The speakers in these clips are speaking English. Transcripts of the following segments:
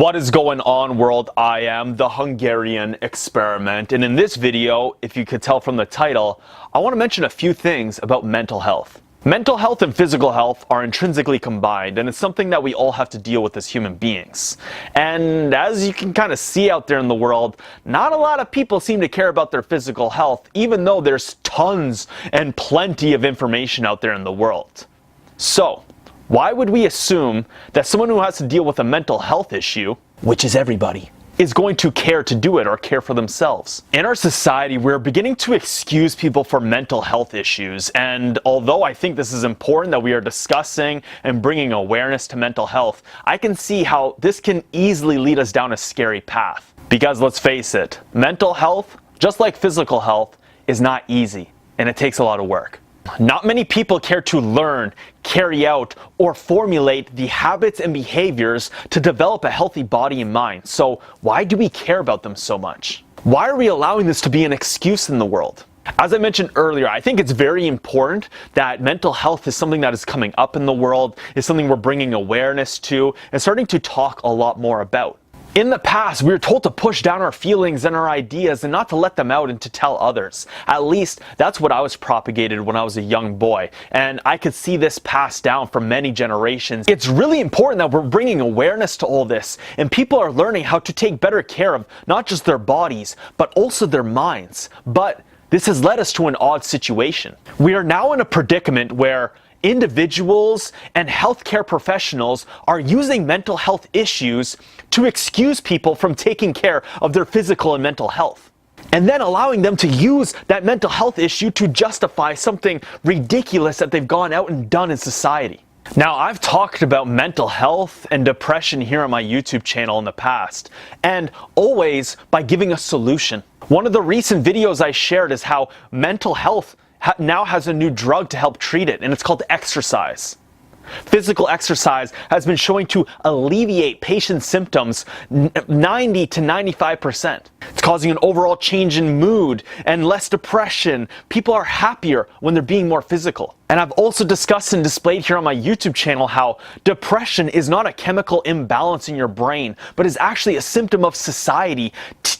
What is going on, world? I am the Hungarian Experiment, and in this video, if you could tell from the title, I want to mention a few things about mental health. Mental health and physical health are intrinsically combined, and it's something that we all have to deal with as human beings. And as you can kind of see out there in the world, not a lot of people seem to care about their physical health, even though there's tons and plenty of information out there in the world. So, why would we assume that someone who has to deal with a mental health issue, which is everybody, is going to care to do it or care for themselves? In our society, we're beginning to excuse people for mental health issues, and although I think this is important that we are discussing and bringing awareness to mental health, I can see how this can easily lead us down a scary path. Because let's face it, mental health, just like physical health, is not easy, and it takes a lot of work. Not many people care to learn, carry out, or formulate the habits and behaviors to develop a healthy body and mind. So why do we care about them so much? Why are we allowing this to be an excuse in the world? As I mentioned earlier, I think it's very important that mental health is something that is coming up in the world, is something we're bringing awareness to, and starting to talk a lot more about. In the past, we were told to push down our feelings and our ideas and not to let them out and to tell others. At least, that's what I was propagated when I was a young boy, and I could see this passed down for many generations. It's really important that we're bringing awareness to all this, and people are learning how to take better care of not just their bodies, but also their minds. But this has led us to an odd situation. We are now in a predicament where individuals and healthcare professionals are using mental health issues to excuse people from taking care of their physical and mental health, and then allowing them to use that mental health issue to justify something ridiculous that they've gone out and done in society. Now, I've talked about mental health and depression here on my YouTube channel in the past, and always by giving a solution. One of the recent videos I shared is how mental health now has a new drug to help treat it, and it's called exercise. Physical exercise has been showing to alleviate patients' symptoms 90 to 95%. It's causing an overall change in mood and less depression. People are happier when they're being more physical. And I've also discussed and displayed here on my YouTube channel how depression is not a chemical imbalance in your brain, but is actually a symptom of society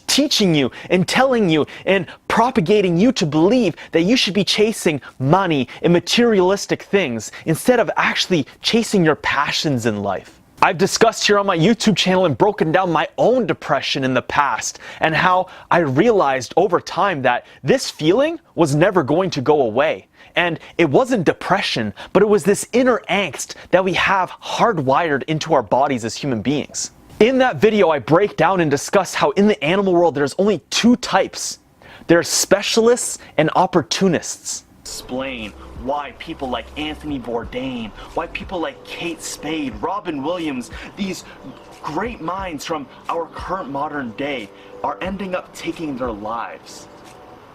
teaching you and telling you and propagating you to believe that you should be chasing money and materialistic things instead of actually chasing your passions in life. I've discussed here on my YouTube channel and broken down my own depression in the past and how I realized over time that this feeling was never going to go away. And it wasn't depression, but it was this inner angst that we have hardwired into our bodies as human beings. In that video, I break down and discuss how in the animal world there's only two types. There's specialists and opportunists. Explain why people like Anthony Bourdain, why people like Kate Spade, Robin Williams, these great minds from our current modern day are ending up taking their lives.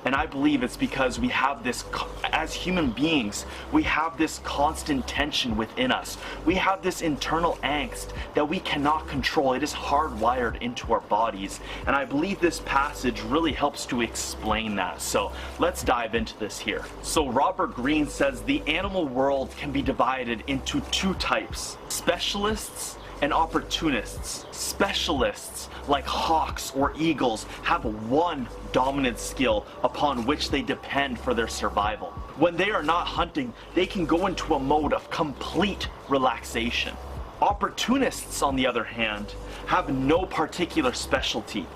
And I believe it's because we have this, as human beings, we have this constant tension within us. We have this internal angst that we cannot control. It is hardwired into our bodies. And I believe this passage really helps to explain that. So let's dive into this here. So Robert Greene says the animal world can be divided into two types: specialists and opportunists. Specialists, like hawks or eagles, have one dominant skill upon which they depend for their survival. When they are not hunting, they can go into a mode of complete relaxation. Opportunists, on the other hand, have no particular specialty.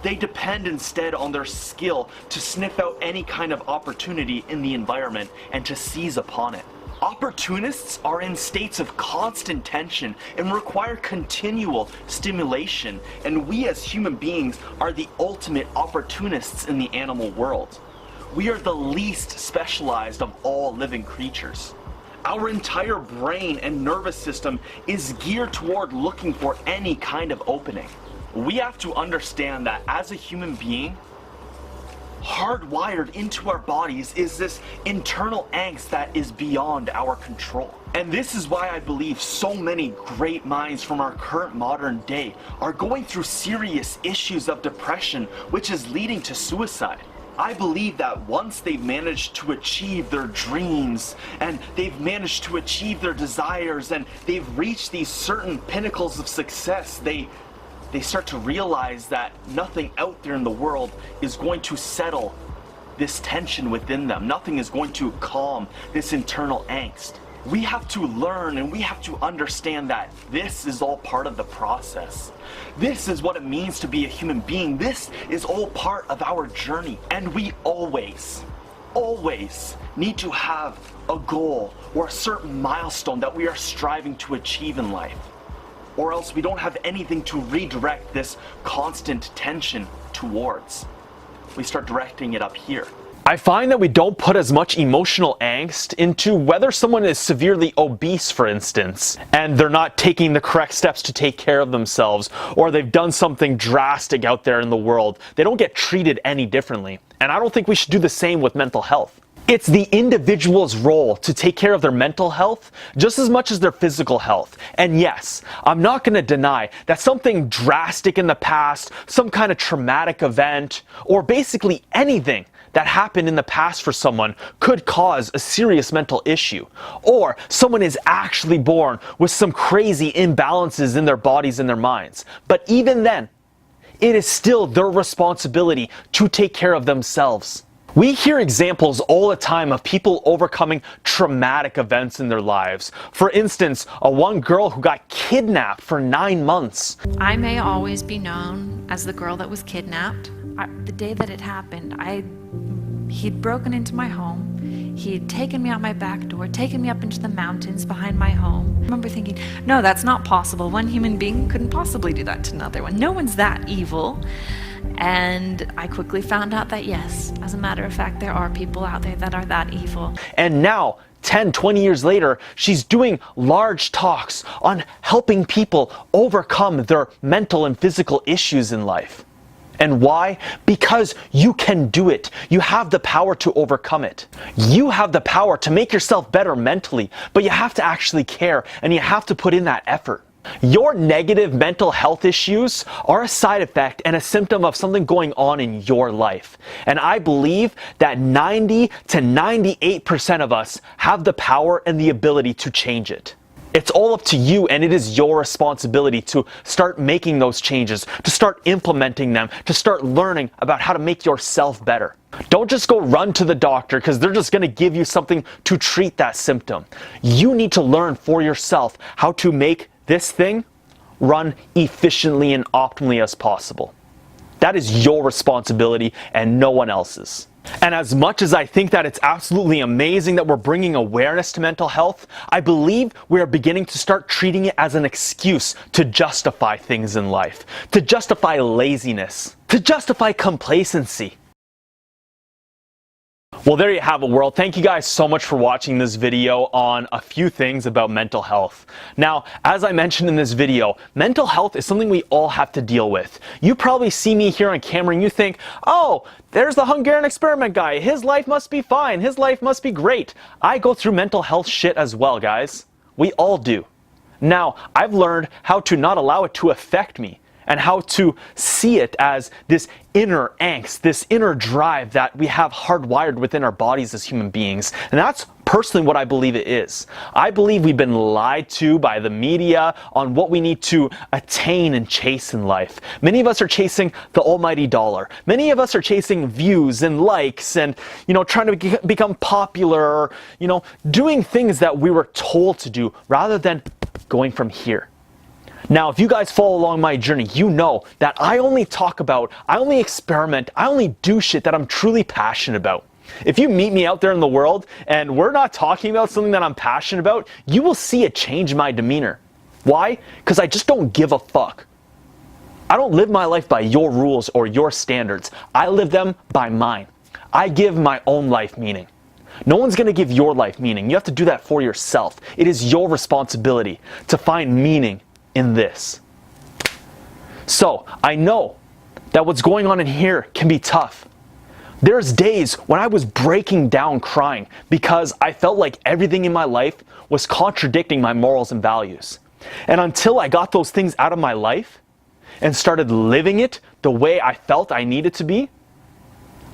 They depend instead on their skill to sniff out any kind of opportunity in the environment and to seize upon it. Opportunists are in states of constant tension and require continual stimulation, and we as human beings are the ultimate opportunists in the animal world. We are the least specialized of all living creatures. Our entire brain and nervous system is geared toward looking for any kind of opening. We have to understand that as a human being, hardwired into our bodies is this internal angst that is beyond our control. And this is why I believe so many great minds from our current modern day are going through serious issues of depression, which is leading to suicide. I believe that once they've managed to achieve their dreams and they've managed to achieve their desires and they've reached these certain pinnacles of success, they they start to realize that nothing out there in the world is going to settle this tension within them. Nothing is going to calm this internal angst. We have to learn and we have to understand that this is all part of the process. This is what it means to be a human being. This is all part of our journey. And we always need to have a goal or a certain milestone that we are striving to achieve in life. Or else we don't have anything to redirect this constant tension towards. We start directing it up here. I find that we don't put as much emotional angst into whether someone is severely obese, for instance, and they're not taking the correct steps to take care of themselves, or they've done something drastic out there in the world. They don't get treated any differently. And I don't think we should do the same with mental health. It's the individual's role to take care of their mental health just as much as their physical health. And yes, I'm not going to deny that something drastic in the past, some kind of traumatic event, or basically anything that happened in the past for someone could cause a serious mental issue. Or someone is actually born with some crazy imbalances in their bodies and their minds. But even then, it is still their responsibility to take care of themselves. We hear examples all the time of people overcoming traumatic events in their lives. For instance, one girl who got kidnapped for 9 months. I may always be known as the girl that was kidnapped. The day that it happened, he'd broken into my home. He'd taken me out my back door, taken me up into the mountains behind my home. I remember thinking, no, that's not possible. One human being couldn't possibly do that to another one. No one's that evil. And I quickly found out that yes, as a matter of fact, there are people out there that are that evil. And now, 10, 20 years later, she's doing large talks on helping people overcome their mental and physical issues in life. And why? Because you can do it. You have the power to overcome it. You have the power to make yourself better mentally, but you have to actually care and you have to put in that effort. Your negative mental health issues are a side effect and a symptom of something going on in your life. And I believe that 90 to 98% of us have the power and the ability to change it. It's all up to you, and it is your responsibility to start making those changes, to start implementing them, to start learning about how to make yourself better. Don't just go run to the doctor because they're just going to give you something to treat that symptom. You need to learn for yourself how to make this thing run efficiently and optimally as possible. That is your responsibility and no one else's. And as much as I think that it's absolutely amazing that we're bringing awareness to mental health, I believe we are beginning to start treating it as an excuse to justify things in life, to justify laziness, to justify complacency. Well, there you have it, world. Thank you guys so much for watching this video on a few things about mental health. Now, as I mentioned in this video, mental health is something we all have to deal with. You probably see me here on camera and you think, oh, there's the Hungarian experiment guy. His life must be fine. His life must be great. I go through mental health shit as well, guys. We all do. Now, I've learned how to not allow it to affect me, and how to see it as this inner angst, this inner drive that we have hardwired within our bodies as human beings. And that's personally what I believe it is. I believe we've been lied to by the media on what we need to attain and chase in life. Many of us are chasing the almighty dollar. Many of us are chasing views and likes and, trying to become popular, or, doing things that we were told to do rather than going from here. Now, if you guys follow along my journey, you know that I only experiment, I only do shit that I'm truly passionate about. If you meet me out there in the world and we're not talking about something that I'm passionate about, you will see a change in my demeanor. Why? Because I just don't give a fuck. I don't live my life by your rules or your standards. I live them by mine. I give my own life meaning. No one's going to give your life meaning. You have to do that for yourself. It is your responsibility to find meaning in this. So, I know that what's going on in here can be tough. There's days when I was breaking down crying because I felt like everything in my life was contradicting my morals and values. And until I got those things out of my life and started living it the way I felt I needed to be,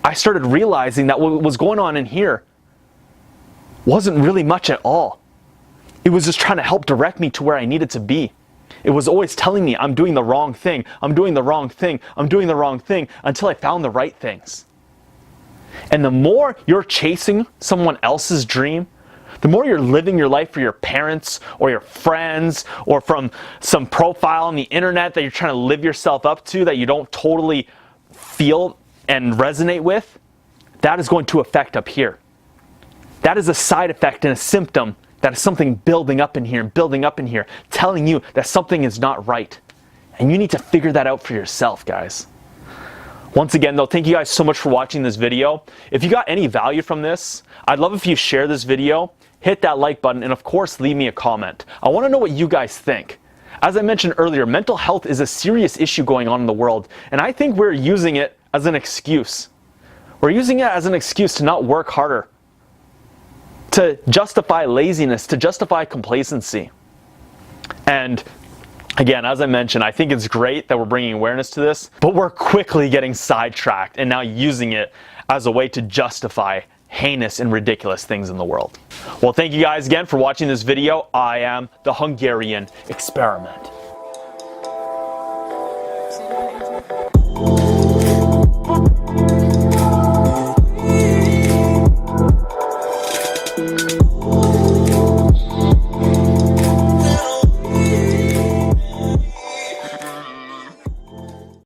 I started realizing that what was going on in here wasn't really much at all. It was just trying to help direct me to where I needed to be. It was always telling me I'm doing the wrong thing, I'm doing the wrong thing, I'm doing the wrong thing, until I found the right things. And the more you're chasing someone else's dream, the more you're living your life for your parents or your friends or from some profile on the internet that you're trying to live yourself up to that you don't totally feel and resonate with, that is going to affect up here. That is a side effect and a symptom that is something building up in here and building up in here, telling you that something is not right. And you need to figure that out for yourself, guys. Once again, though, thank you guys so much for watching this video. If you got any value from this, I'd love if you share this video, hit that like button, and of course, leave me a comment. I want to know what you guys think. As I mentioned earlier, mental health is a serious issue going on in the world, and I think we're using it as an excuse. We're using it as an excuse to not work harder, to justify laziness, to justify complacency. And again, as I mentioned, I think it's great that we're bringing awareness to this, but we're quickly getting sidetracked and now using it as a way to justify heinous and ridiculous things in the world. Well, thank you guys again for watching this video. I am the Hungarian Experiment. Ooh.